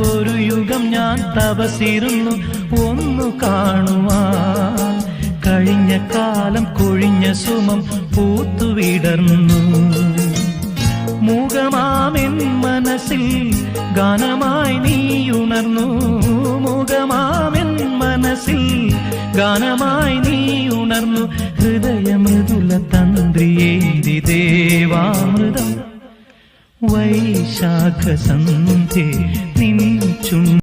ഒരു യുഗം ഞാൻ തപസിരുന്നു ഒന്നു കാണുവാൻ. കഴിഞ്ഞ കാലം കൊഴിഞ്ഞ സുമം പൂത്തുവിടർന്നു. മൂകമാമെൻ മനസ്സിൽ ഗാനമായി നീയുണർന്നു. മൂകമാമെൻ മനസ്സിൽ ഗാനമായി നീയുണർന്നു. ഹൃദയമൃദുല തന്ത്രിയേന്തി ദേവാമൃതം. വൈശാഖ സന്ധ്യേ നിൻ ചുണ്ടിൽ